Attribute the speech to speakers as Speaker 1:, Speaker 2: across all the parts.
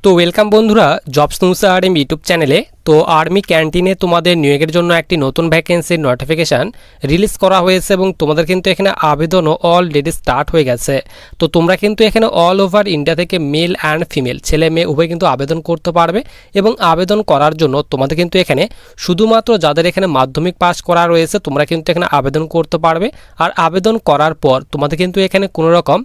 Speaker 1: তো ওয়েলকাম বন্ধুরা, jobs news RM YouTube চ্যানেলে। তো আর্মি ক্যান্টিনে তোমাদের নিয়োগের জন্য একটি নতুন ভ্যাকেন্সির নোটিফিকেশান রিলিজ করা হয়েছে এবং তোমাদের কিন্তু এখানে আবেদনও অলরেডি স্টার্ট হয়ে গেছে। তো তোমরা কিন্তু এখানে অল ওভার ইন্ডিয়া থেকে মেল অ্যান্ড ফিমেল, ছেলে মেয়ে উভয় কিন্তু আবেদন করতে পারবে। এবং আবেদন করার জন্য তোমাদের কিন্তু এখানে শুধুমাত্র যাদের এখানে মাধ্যমিক পাস করা রয়েছে তোমরা কিন্তু এখানে আবেদন করতে পারবে। আর আবেদন করার পর তোমাদের কিন্তু এখানে কোনো রকম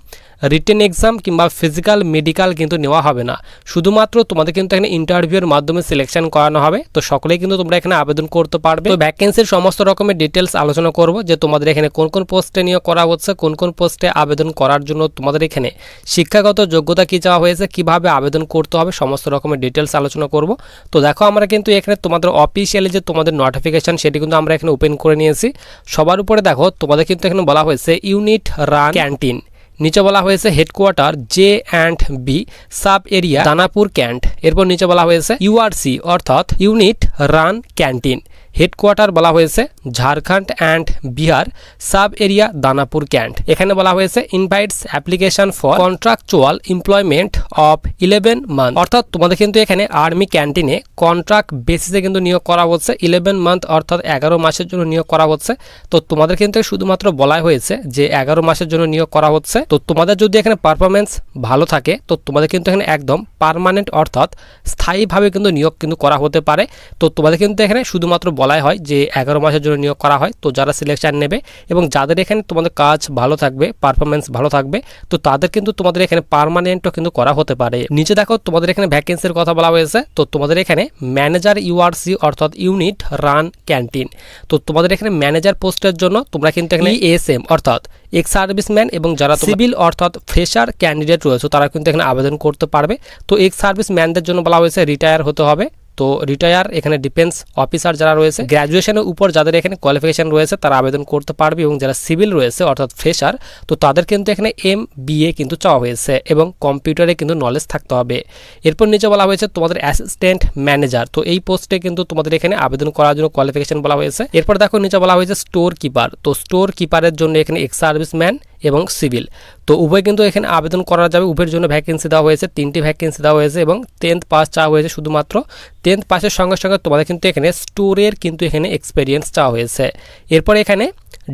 Speaker 1: রিটেন এক্সাম কিংবা ফিজিক্যাল মেডিকেল কিন্তু নেওয়া হবে না, শুধুমাত্র তোমাদের কিন্তু এখানে ইন্টারভিউর মাধ্যমে সিলেকশন করানো হবে। তো সকলেই কিন্তু তোমরা এখানে আবেদন করতে পারবে। তো ভ্যাকেন্সির সমস্ত রকমের ডিটেলস আলোচনা করব, যে তোমাদের এখানে কোন কোন পোস্টে নিয়োগ করা হচ্ছে, কোন কোন পোস্টে আবেদন করার জন্য তোমাদের এখানে শিক্ষাগত যোগ্যতা কী চাওয়া হয়েছে, কিভাবে আবেদন করতে হবে, সমস্ত রকমের ডিটেলস আলোচনা করব। তো দেখো আমরা কিন্তু এখানে তোমাদের অফিসিয়ালি যে তোমাদের নোটিফিকেশন সেটি কিন্তু আমরা এখানে ওপেন করে নিয়েছি। সবার উপরে দেখো তোমাদের কিন্তু এখানে বলা হয়েছে ইউনিট রান ক্যান্টিন, নিচে বলা হয়েছে headquarter J&B sub area Danapur can't. এরপর নিচে বলা হয়েছে ইউআরসি অর্থাৎ ইউনিট রান ক্যান্টিন, হেডকোয়ার্টার বলা হয়েছে Jharkhand and Bihar sub area Danapur can't. এখানে বলা হয়েছে invites application for contractual employment of 11 month, অর্থাৎ তোমাদের কিন্তু এখানে আর্মি ক্যান্টিনে কন্ট্রাক্ট বেসিসে কিন্তু নিয়োগ করা হচ্ছে। 11 মান্থ অর্থাৎ 11 মাসের জন্য নিয়োগ করা হচ্ছে। তো তোমাদের কিন্তু শুধুমাত্র বলা হয়েছে যে 11 মাসের জন্য নিয়োগ করা হচ্ছে। তো তোমাদের যদি এখানে পারফরমেন্স ভালো থাকে তো তোমাদের কিন্তু এখানে একদম পার্মানেন্ট অর্থাৎ স্থায়ীভাবে কিন্তু নিয়োগ কিন্তু করা হতে পারে। তো তোমাদের কিন্তু এখানে শুধুমাত্র বলাই হয় যে 11 মাসের জন্য নিয়োগ করা হয়। তো যারা সিলেকশন নেবে এবং যাদের এখানে তোমাদের কাজ ভালো থাকবে, পারফরমেন্স ভালো থাকবে, তো তাদের কিন্তু তোমাদের এখানে পার্মানেন্টও কিন্তু করা হতে পারে। নিচে দেখো তোমাদের এখানে ভ্যাকেন্সির কথা বলা হয়েছে। তো তোমাদের এখানে ম্যানেজার ইউআরসি অর্থাৎ ইউনিট রান ক্যান্টিন। তো তোমাদের এখানে ম্যানেজার পোস্টের জন্য তোমরা কিন্তু এখানে ESM অর্থাৎ এক্স সার্ভিসম্যান এবং যারা সিভিল অর্থাৎ ফ্রেশার ক্যান্ডিডেট রয়েছে তারা কিন্তু এখানে আবেদন করতে পারবে। তো এক্স সার্ভিসম্যানদের জন্য বলা হয়েছে রিটায়ার হতে হবে। তো রিটায়ার এখানে ডিফেন্স অফিসার যারা রয়েছে, গ্র্যাজুয়েশনের উপর যাদের এখানে কোয়ালিফিকেশন রয়েছে তারা আবেদন করতে পারবে। এবং যারা সিভিল রয়েছে অর্থাৎ ফ্রেশার, তো তাদের কিন্তু এখানে MBA কিন্তু চাওয়া হয়েছে এবং কম্পিউটারে কিন্তু নলেজ থাকতে হবে। এরপর নিচে বলা হয়েছে তোমাদের অ্যাসিস্ট্যান্ট ম্যানেজার। তো এই পোস্টে কিন্তু তোমাদের এখানে আবেদন করার জন্য কোয়ালিফিকেশন বলা হয়েছে। এরপর দেখো নিচে বলা হয়েছে স্টোর কিপার। তো স্টোর কিপারের জন্য এখানে এক্স সার্ভিসম্যান এবং সিভিল, তো উভয় কিন্তু এখানে আবেদন করা যাবে। উভয়ের জন্য ভ্যাকেন্সি দেওয়া হয়েছে, 3টি ভ্যাকেন্সি দেওয়া হয়েছে এবং 10th পাস চাওয়া হয়েছে। শুধুমাত্র 10th পাসের সঙ্গে সঙ্গে তোমাদের কিন্তু এখানে স্টোরের কিন্তু এখানে এক্সপিরিয়েন্স চাওয়া হয়েছে। এরপর এখানে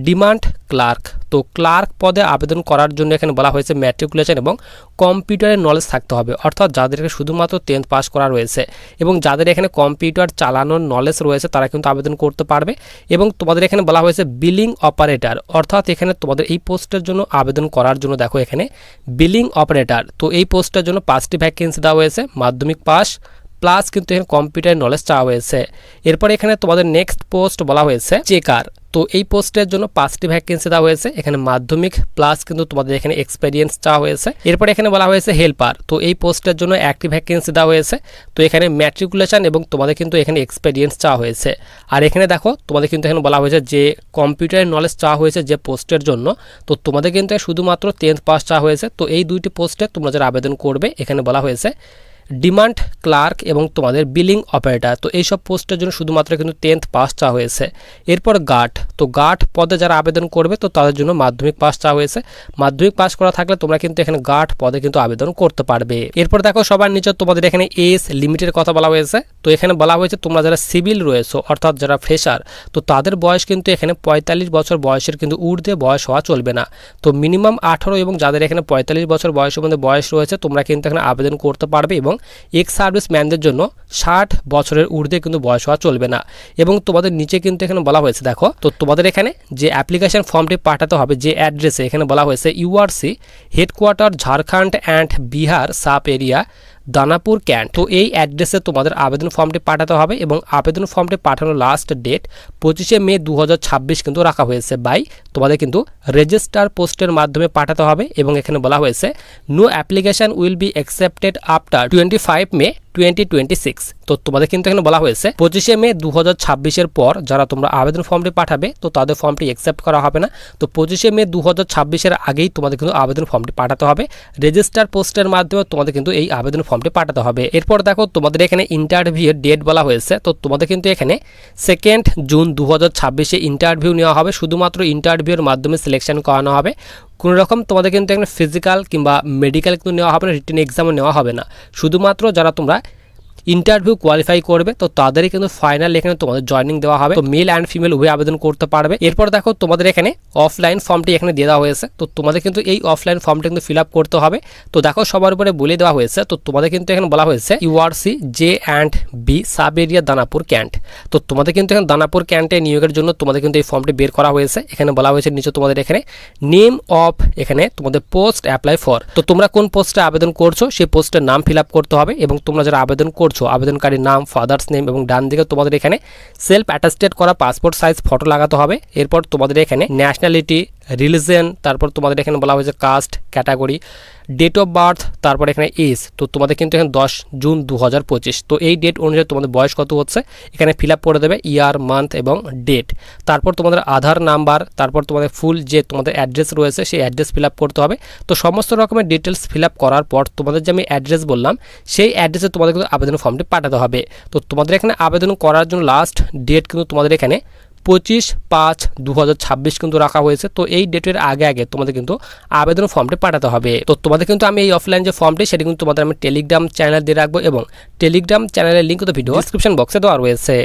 Speaker 1: ডিমান্ড ক্লার্ক, তো ক্লার্ক পদে আবেদন করার জন্য এখানে বলা হয়েছে ম্যাট্রিকুলেশন এবং কম্পিউটারের নলেজ থাকতে হবে, অর্থাৎ যাদেরকে শুধুমাত্র 10th পাস করা রয়েছে এবং যাদের এখানে কম্পিউটার চালানোর নলেজ রয়েছে তারা কিন্তু আবেদন করতে পারবে। এবং তোমাদের এখানে বলা হয়েছে বিলিং অপারেটর, অর্থাৎ এখানে তোমাদের এই পোস্টের জন্য আবেদন করার জন্য দেখো এখানে বিলিং অপারেটর। তো এই পোস্টের জন্য 5টি ভ্যাকেন্সি দেওয়া হয়েছে, মাধ্যমিক পাস প্লাস কিন্তু এখানে কম্পিউটার নলেজ চাওয়া হয়েছে। এরপর এখানে তোমাদের নেক্সট পোস্ট বলা হয়েছে চেকার। তো এই পোস্টের জন্য 5টি ভ্যাকেন্সি দেওয়া হয়েছে, এখানে মাধ্যমিক প্লাস কিন্তু তোমাদের এখানে এক্সপিরিয়েন্স চাওয়া হয়েছে। এরপর এখানে বলা হয়েছে হেল্পার। তো এই পোস্টের জন্য 1টি ভ্যাকেন্সি দেওয়া হয়েছে, তো এখানে ম্যাট্রিকুলেশন এবং তোমাদের কিন্তু এখানে এক্সপিরিয়েন্স চাওয়া হয়েছে। আর এখানে দেখো তোমাদের কিন্তু এখানে বলা হয়েছে যে কম্পিউটারের নলেজ চাওয়া হয়েছে যে পোস্টের জন্য, তো তোমাদের কিন্তু শুধুমাত্র 10th পাস চাওয়া হয়েছে। তো এই দুইটি পোস্টে তোমরা যারা আবেদন করবে এখানে বলা হয়েছে ডিমান্ড ক্লার্ক এবং তোমাদের বিলিং অপারেটর। তো এইসব পোস্টের জন্য শুধুমাত্র কিন্তু 10th পাস চাওয়া হয়েছে। এরপর গার্ড, তো গার্ড পদে যারা আবেদন করবে তো তাদের জন্য মাধ্যমিক পাস চাওয়া হয়েছে। মাধ্যমিক পাস করা থাকলে তোমরা কিন্তু এখানে গার্ড পদে কিন্তু আবেদন করতে পারবে। এরপর দেখো সবার নিচে তোমাদের এখানে এজ লিমিটের কথা বলা হয়েছে। তো এখানে বলা হয়েছে তোমরা যারা সিভিল রয়েছে অর্থাৎ যারা ফ্রেশার, তো তাদের বয়স কিন্তু এখানে 45 বছর বয়সের কিন্তু ঊর্ধ্বে বয়স হওয়া চলবে না। তো মিনিমাম 18 এবং যাদের এখানে 45 বছর বয়সের মধ্যে বয়স রয়েছে তোমরা কিন্তু এখানে আবেদন করতে পারবে। এবং এক্স সার্ভিসম্যানদের জন্য 60 বছরের ঊর্ধ্বে কিন্তু বয়স হওয়া চলবে না। এবং তোমাদের নিচে কিন্তু এখানে বলা হয়েছে দেখো, তো তোমাদের এখানে যে অ্যাপ্লিকেশন ফর্মটি পাঠাতে হবে যে অ্যাড্রেসে, এখানে বলা হয়েছে URC headquarter Jharkhand and Bihar sub area Danapur can't. তো এই অ্যাড্রেসে তোমাদের আবেদন ফর্মটি পাঠাতে হবে এবং আবেদন ফর্মটি পাঠানোর লাস্ট ডেট 25 মে 2026 কিন্তু রাখা হয়েছে। তোমাদের কিন্তু রেজিস্টার পোস্টের মাধ্যমে পাঠাতে হবে। এবং এখানে বলা হয়েছে no application will be accepted after 25 May 2026। তো তোমাদের কিন্তু এখানে বলা হয়েছে 25 মে 2026 পর যারা তোমরা আবেদন ফর্মটি পাঠাবে তো তাদের ফর্মটি অ্যাকসেপ্ট করা হবে না। তো 25 মে 2026 আগেই তোমাদের কিন্তু আবেদন ফর্মটি পাঠাতে হবে। রেজিস্টার পোস্টের মাধ্যমে তোমাদের কিন্তু এই আবেদন ফর্মটি পাঠাতে হবে। এরপর দেখো তোমাদের এখানে ইন্টারভিউয়ের ডেট বলা হয়েছে। তো তোমাদের কিন্তু এখানে 2 জুন 2026 ইন্টারভিউ নেওয়া হবে। শুধুমাত্র ইন্টারভিউর মাধ্যমে সিলেকশন করানো হবে। কোনো রকম তোমাদের কিন্তু এখানে ফিজিক্যাল কিংবা মেডিকেল কিন্তু নেওয়া হবে না, রিটেন এক্সামও নেওয়া হবে না। শুধুমাত্র যারা তোমরা ইন্টারভিউ কোয়ালিফাই করবে তো তাদেরই কিন্তু ফাইনাল এখানে তোমাদের জয়েনিং দেওয়া হবে। তো মেল অ্যান্ড ফিমেল উভয় আবেদন করতে পারবে। এরপর দেখো তোমাদের এখানে অফলাইন ফর্মটি এখানে দিয়ে দেওয়া হয়েছে। তো তোমাদের কিন্তু এই অফলাইন ফর্মটি কিন্তু ফিল আপ করতে হবে। তো দেখো সবার উপরে বলে দেওয়া হয়েছে। তো তোমাদের কিন্তু এখানে বলা হয়েছে URC J&B sub area Danapur can't. তো তোমাদের কিন্তু এখানে দানাপুর ক্যান্টে নিয়োগের জন্য তোমাদের কিন্তু এই ফর্মটি বের করা হয়েছে। এখানে বলা হয়েছে নিচে তোমাদের এখানে নেম অফ এখানে তোমাদের পোস্ট অ্যাপ্লাই ফর। তো তোমরা কোন পোস্টে আবেদন করছো সেই পোস্টের নাম ফিল আপ করতে হবে এবং তোমরা যারা আবেদন আবেদনকারীর নাম, ফাদার্স নেম এবং ডান দিকে তোমাদের এখানে সেলফ অ্যাটাস্টেড করা পাসপোর্ট সাইজ ফটো লাগাতে হবে। এরপর তোমাদের এখানে ন্যাশনালিটি, রিলিজিয়ন, তারপর তোমাদের এখানে বলা হয়েছে caste, category, date of birth, তারপর এখানে এজ। তো তোমাদের কিন্তু এখানে 10 জুন 2025। তো এই ডেট অনুযায়ী তোমাদের বয়স কত হচ্ছে এখানে ফিল আপ করে দেবে, ইয়ার, মান্থ এবং ডেট। তারপর তোমাদের আধার নাম্বার, তারপর তোমাদের ফুল যে তোমাদের অ্যাড্রেস রয়েছে সেই অ্যাড্রেস ফিল আপ করতে হবে। তো সমস্ত রকমের ডিটেলস ফিল আপ করার পর তোমাদের যে আমি অ্যাড্রেস বললাম সেই অ্যাড্রেসে তোমাদের কিন্তু আবেদন ফর্মটি পাঠাতে হবে। তো তোমাদের এখানে আবেদন করার জন্য লাস্ট ডেট কিন্তু তোমাদের এখানে 25/5/2026 কিন্তু রাখা হয়েছে। তো এই ডেটের আগে আগে তোমাদের কিন্তু আবেদন ফর্মটি পাঠাতে হবে। তো তোমাদের কিন্তু আমি এই অফলাইন যে ফর্মটি সেটি কিন্তু তোমাদের আমি টেলিগ্রাম চ্যানেল দিয়ে রাখবো এবং টেলিগ্রাম চ্যানেলের লিঙ্ক তো ভিডিও ডিসক্রিপশন বক্সে দেওয়া রয়েছে।